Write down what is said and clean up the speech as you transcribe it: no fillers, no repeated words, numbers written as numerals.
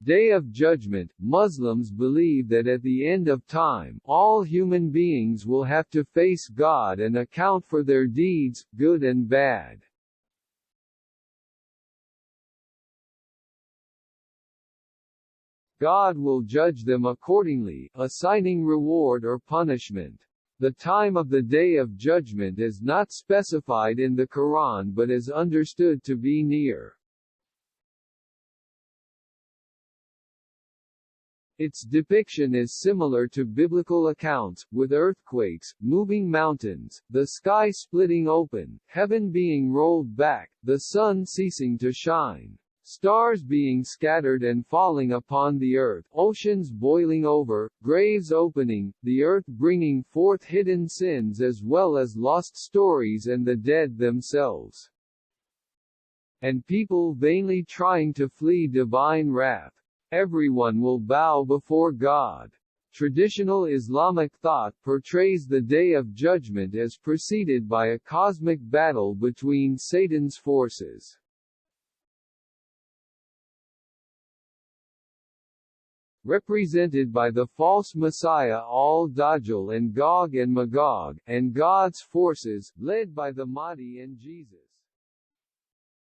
Day of Judgment. Muslims believe that at the end of time, all human beings will have to face God and account for their deeds, good and bad. God will judge them accordingly, assigning reward or punishment. The time of the Day of Judgment is not specified in the Quran but is understood to be near. Its depiction is similar to biblical accounts, with earthquakes, moving mountains, the sky splitting open, heaven being rolled back, the sun ceasing to shine, stars being scattered and falling upon the earth, oceans boiling over, graves opening, the earth bringing forth hidden sins as well as lost stories and the dead themselves, and people vainly trying to flee divine wrath. Everyone will bow before God. Traditional Islamic thought portrays the Day of Judgment as preceded by a cosmic battle between Satan's forces. Represented by the false messiah Al-Dajjal and Gog and Magog, and God's forces, led by the Mahdi and Jesus.